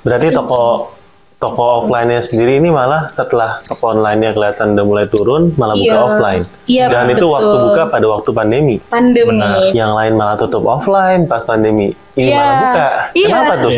Berarti toko offline-nya sendiri ini malah setelah toko online-nya kelihatan udah mulai turun, malah buka offline. Iya, Dan itu waktu buka pada waktu pandemi. Pandemi. Yang lain malah tutup offline pas pandemi. Ini malah buka. Kenapa tuh?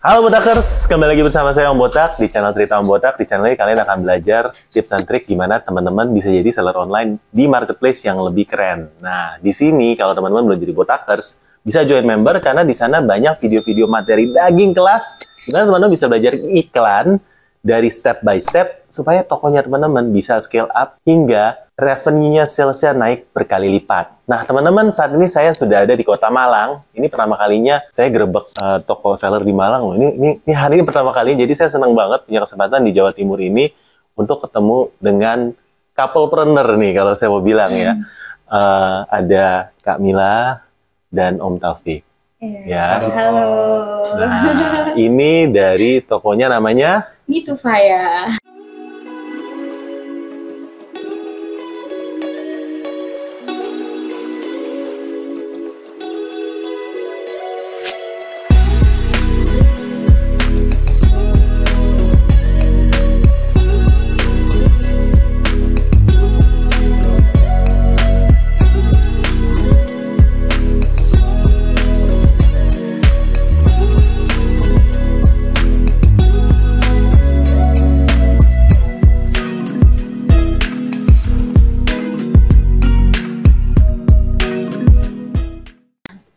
Halo Botakers, kembali lagi bersama saya Om Botak di channel Cerita Om Botak. Di channel ini kalian akan belajar tips and trik gimana teman-teman bisa jadi seller online di marketplace yang lebih keren. Nah, di sini kalau teman-teman belum jadi Botakers, bisa join member karena di sana banyak video-video materi daging kelas. Dimana teman-teman bisa belajar iklan dari step by step supaya tokonya teman-teman bisa scale up hingga revenue-nya, sales-nya naik berkali lipat. Nah, teman-teman, saat ini saya sudah ada di Kota Malang. Ini pertama kalinya saya gerebek toko seller di Malang. Ini hari ini pertama kali, jadi saya senang banget punya kesempatan di Jawa Timur ini untuk ketemu dengan couplepreneur nih, kalau saya mau bilang ya. Ada Kak Mila dan Om Taufik. Ya. Halo. Nah, ini dari tokonya namanya Mitufaya.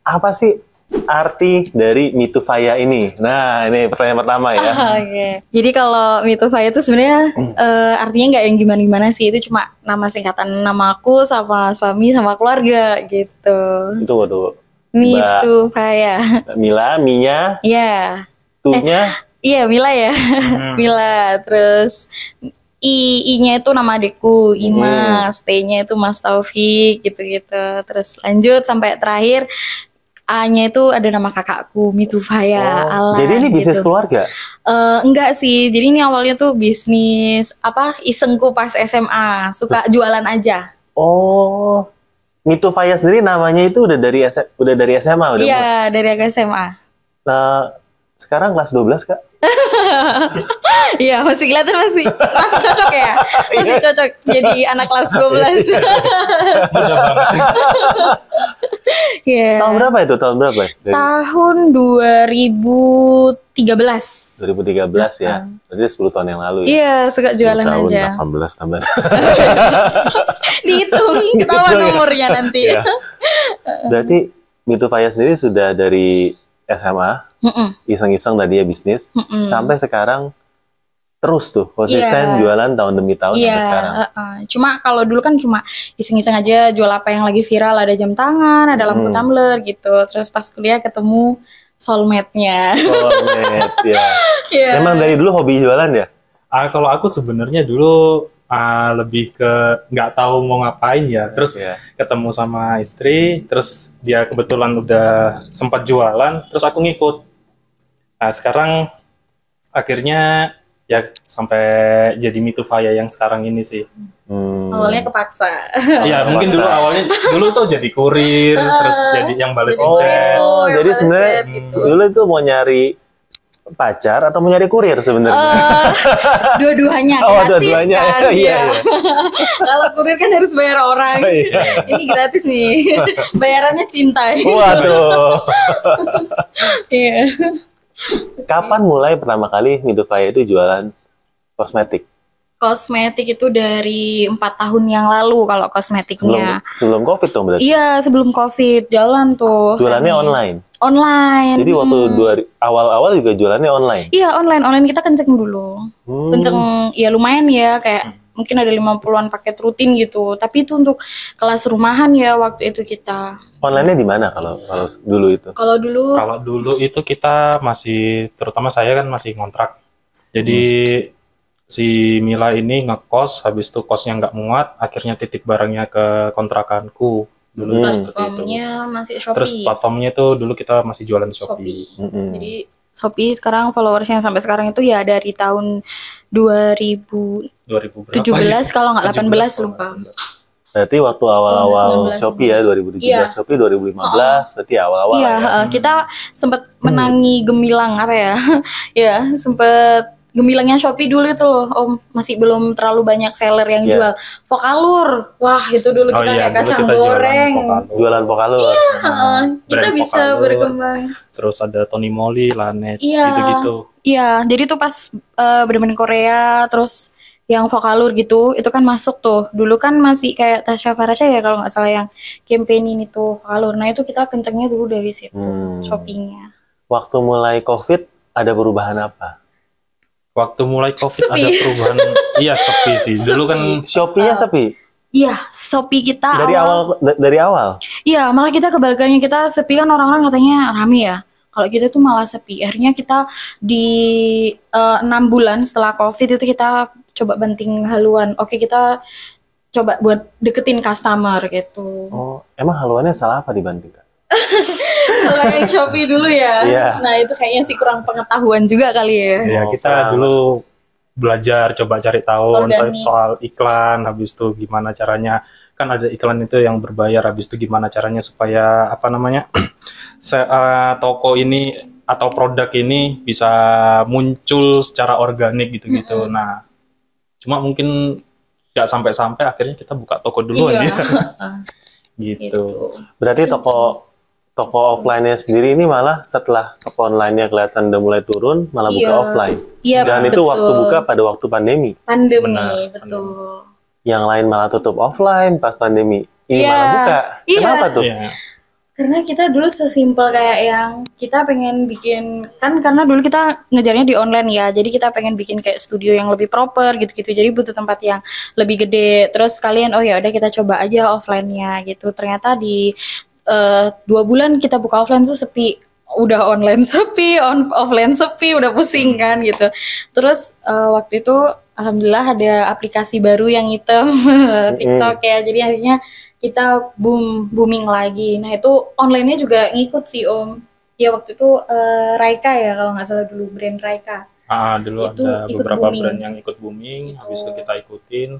apa sih arti dari Mitufaya ini? Nah, ini pertanyaan pertama ya. Oke. Jadi kalau Mitufaya itu sebenarnya artinya nggak yang gimana-gimana sih. Itu cuma nama singkatan nama aku sama suami sama keluarga gitu. Tuh. Mitufaya. Mila, Minya, Iya. Tuhnya. Iya, Mila ya. Mila. Terus I-nya itu nama adikku, Imas. T-nya itu Mas Taufik, gitu-gitu. Terus lanjut sampai terakhir A-nya itu ada nama kakakku, Mitufaya. Jadi ini bisnis keluarga? Enggak sih, jadi ini awalnya tuh bisnis isengku pas SMA, suka jualan aja. Oh, Mitufaya sendiri namanya itu udah dari SMA udah? Iya, dari SMA. Nah, sekarang kelas 12 Kak? Iya, masih kelihatan masih cocok ya, masih cocok jadi anak kelas 12. Yeah. Tahun berapa itu? Tahun berapa? Tahun 2013. 2013 ya, berarti 10 tahun yang lalu ya? Iya, suka jualan tahun, aja. 18 tambah. Dihitung, ketahuan umurnya nanti. Ya. Berarti Mitufaya sendiri sudah dari SMA, iseng-iseng tadi ya bisnis, sampai sekarang terus tuh konsisten jualan tahun demi tahun sampai sekarang. Cuma kalau dulu kan cuma iseng-iseng aja jual apa yang lagi viral, ada jam tangan, ada lampu tumbler gitu. Terus pas kuliah ketemu soulmate-nya. Soulmate ya. Emang dari dulu hobi jualan ya? Kalau aku sebenarnya dulu lebih ke nggak tahu mau ngapain ya. Terus ketemu sama istri, terus dia kebetulan udah sempat jualan, terus aku ngikut. Nah sekarang akhirnya ya sampai jadi Mitufaya yang sekarang ini sih. Awalnya kepaksa. Iya mungkin dulu tuh jadi kurir, terus jadi yang balesin chat. Jadi sebenarnya dulu tuh mau nyari pacar atau mau nyari kurir sebenarnya? Dua-duanya gratis kan. Iya. Kalau kurir kan harus bayar orang. Ini gratis nih. Bayarannya cinta. Waduh. Iya. Kapan mulai pertama kali Mitufaya itu jualan kosmetik? Kosmetik itu dari 4 tahun yang lalu kalau kosmetiknya. Sebelum COVID dong berarti? Iya, sebelum COVID jalan tuh. Jualannya online? Online. Jadi waktu awal-awal juga jualannya online? Iya, online kita kenceng dulu. Kenceng, ya lumayan ya, kayak mungkin ada 50-an paket rutin gitu. Tapi itu untuk kelas rumahan ya waktu itu kita. Online-nya di mana kalau dulu itu? Kalau dulu itu kita masih, terutama saya kan masih ngontrak. Jadi si Mila ini ngekos, habis itu kosnya nggak muat, akhirnya titip barangnya ke kontrakanku. Dulu platformnya masih Shopee. Terus platformnya itu dulu kita masih jualan di Shopee. Jadi Shopee sekarang followersnya sampai sekarang itu ya dari tahun 2017 kalau nggak 18 lupa. Berarti waktu awal-awal 19. Shopee ya, 2017 Iya. Shopee, 2015 berarti awal-awal Iya, ya. kita sempat menangi gemilang apa ya? Ya, sempat gemilangnya Shopee dulu itu loh, Om. Masih belum terlalu banyak seller yang Iya. jual. Vokalur. Wah, itu dulu Oh kita iya, kayak dulu kacang kita jualan goreng. Vokalur. Jualan Vokalur. Heeh, kita Brand bisa Vokalur. berkembang. Terus ada Tony Moly, Laneige, Iya. gitu-gitu. Iya, jadi tuh pas bener-bener Korea, terus yang Vokalur gitu, itu kan masuk tuh. Dulu kan masih kayak Tasya Farasya ya kalau nggak salah yang campaign ini tuh Vokalur. Nah itu kita kencengnya dulu dari situ, shoppingnya. Waktu mulai COVID ada perubahan apa? Waktu mulai COVID Sepi. ada perubahan. Iya, sepi sih. Dulu kan Shopee-nya sepi Iya, Shopee kita dari awal. Iya, malah kita kebalikannya, kita sepi kan orang-orang katanya rame ya. Kalau kita tuh malah sepi. Akhirnya kita di 6 bulan setelah COVID itu kita coba banting haluan. Oke, kita coba buat deketin customer gitu. Oh, emang haluannya salah apa dibanting, Kak? Kalau yang Shopee dulu ya. Iya. Nah, itu kayaknya sih kurang pengetahuan juga kali ya. ya Oh, kita paham. dulu belajar coba cari tahu Organik. soal iklan, habis itu gimana caranya, kan ada iklan itu yang berbayar, habis itu gimana caranya supaya apa namanya toko ini atau produk ini bisa muncul secara organik gitu-gitu. Nah, cuma mungkin nggak sampai-sampai akhirnya kita buka toko duluan Iya. ya. Gitu. Gitu. Berarti toko offline-nya sendiri ini malah setelah toko online-nya kelihatan udah mulai turun, malah buka Iya. offline. Iya, Dan itu betul. waktu buka pada waktu pandemi. Pandemi, Benar, betul. Yang lain malah tutup offline pas pandemi. Ini Iya. malah buka. Iya. Kenapa tuh? Iya. Karena kita dulu sesimpel kayak yang kita pengen bikin, kan karena dulu kita ngejarnya di online ya, jadi kita pengen bikin kayak studio yang lebih proper gitu-gitu, jadi butuh tempat yang lebih gede. Terus kalian oh ya udah kita coba aja offline-nya gitu. Ternyata di 2 bulan kita buka offline tuh sepi, udah online sepi, offline sepi, udah pusing kan gitu. Terus waktu itu alhamdulillah ada aplikasi baru yang hitam TikTok ya, jadi akhirnya kita booming lagi. Nah itu online-nya juga ngikut sih Om. Ya waktu itu Raika ya kalau nggak salah dulu, brand Raika. Dulu Itu ada ikut beberapa booming. brand yang ikut booming, habis itu kita ikutin.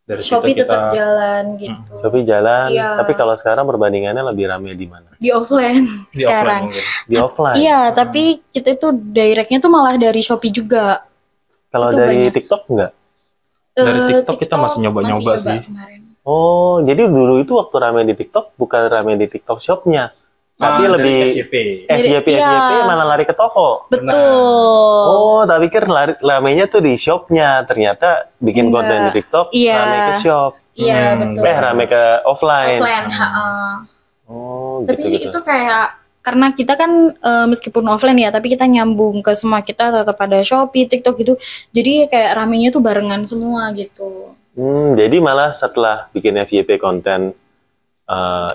Dari Shopee situ tetap kita jalan gitu. Shopee jalan, Iya. tapi kalau sekarang perbandingannya lebih ramai di mana? Di offline di sekarang. offline mungkin. Di offline. Iya, tapi kita itu directnya tuh malah dari Shopee juga. Kalau itu dari banyak. TikTok enggak? Dari TikTok kita masih nyoba-nyoba masih sih. kemarin. Oh, jadi dulu itu waktu ramai di TikTok bukan ramai di TikTok Shop-nya. Tapi Dari lebih FYP. FYP Iya. malah lari ke toko. Betul. Oh, tapi pikir ramainya tuh di shop-nya. Ternyata bikin Enggak. konten di TikTok Iya. ramai ke shop. Iya, Hmm. betul. Ramai ke offline. Offline, heeh. Oh, Tapi gitu-gitu. itu kayak karena kita kan meskipun offline ya, tapi kita nyambung ke semua, kita tetap ada Shopee, TikTok gitu. Jadi kayak ramenya tuh barengan semua gitu. Jadi malah setelah bikin FYP konten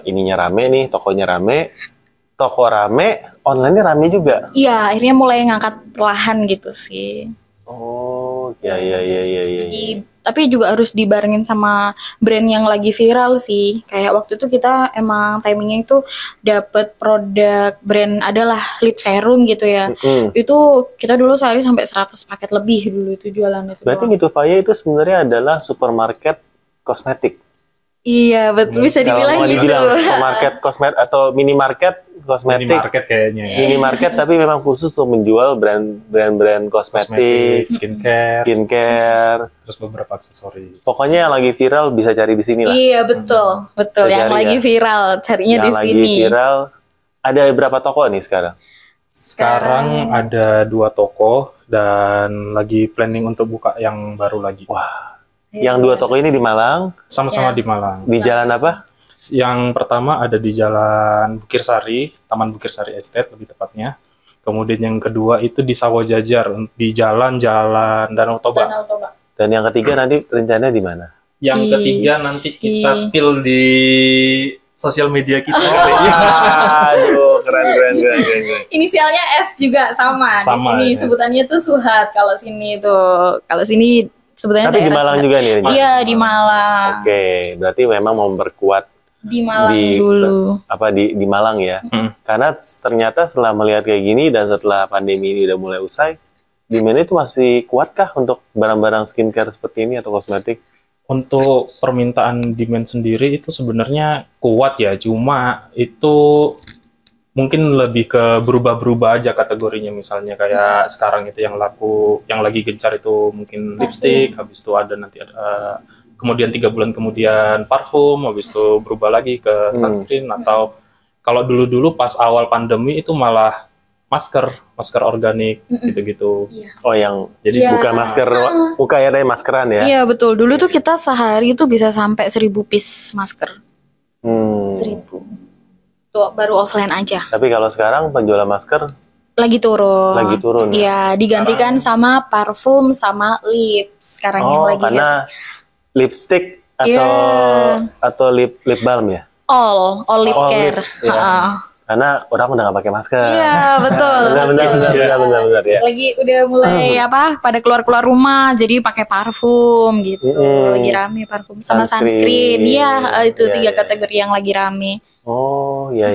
ininya rame nih, tokonya rame, toko rame, online-nya rame juga. Iya, akhirnya mulai ngangkat perlahan gitu sih. Oh, ya. Tapi juga harus dibarengin sama brand yang lagi viral sih. Kayak waktu itu kita emang timingnya itu dapet produk brand adalah lip serum gitu ya. Itu kita dulu sehari sampai 100 paket lebih dulu itu jualan itu. Berarti doang. Mitufaya itu sebenarnya adalah supermarket kosmetik. Iya, betul, bisa Kalau dibilang mau gitu. dibilang supermarket kosmetik atau minimarket kosmetik. Minimarket kayaknya ya. Minimarket tapi memang khusus untuk menjual brand kosmetik, skincare, terus beberapa aksesoris. pokoknya yang lagi viral bisa cari di sini lah. Iya, betul. Betul, Bisa yang cari lagi ya. viral carinya Yang di lagi sini. viral, ada berapa toko nih sekarang? Sekarang ada 2 toko dan lagi planning untuk buka yang baru lagi. Wah, yang 2 toko ini di Malang, Sama-sama di Malang. di jalan apa? Yang pertama ada di Jalan Bukir Sari, Taman Bukir Sari Estate lebih tepatnya. Kemudian yang kedua itu di Sawah Jajar, di Jalan Danau Toba. Danau Toba. Dan yang ketiga nanti rencananya di mana? Yang Di ketiga nanti kita si- spill di sosial media kita. Aduh, keren. Inisialnya S juga sama. Sama, Di sini S. sebutannya tuh Suhat. Kalau sini tuh, kalau sini sebutannya Tapi di daerah Malang Suhat. juga nih. Iya, di Malang. Oke, berarti memang memperkuat Di Malang di dulu. di Malang ya. Karena ternyata setelah melihat kayak gini dan setelah pandemi ini udah mulai usai, demand itu masih kuatkah untuk barang-barang skincare seperti ini atau kosmetik? Untuk permintaan demand sendiri itu sebenarnya kuat ya, cuma itu mungkin lebih ke berubah-berubah aja kategorinya. Misalnya kayak sekarang itu yang laku, yang lagi gencar itu mungkin lipstick, habis itu ada nanti ada kemudian 3 bulan kemudian parfum, habis itu berubah lagi ke sunscreen, atau kalau dulu-dulu pas awal pandemi itu malah masker organik gitu-gitu. Oh, yang jadi bukan masker, bukan ya, maskeran ya? Iya betul. Dulu tuh kita sehari itu bisa sampai 1000 piece masker. 1000. Tuh baru offline aja. Tapi kalau sekarang penjualan masker lagi turun. Lagi turun. Iya, digantikan sama parfum sama lip. Sekarang yang lagi karena lipstick atau lip balm ya? All lip care. Karena orang udah gak pakai masker. Iya betul. benar ya. Lagi udah mulai pada keluar rumah, jadi pakai parfum gitu. Lagi rame parfum sama sunscreen. Iya itu 3 kategori yang lagi rame. Oh iya.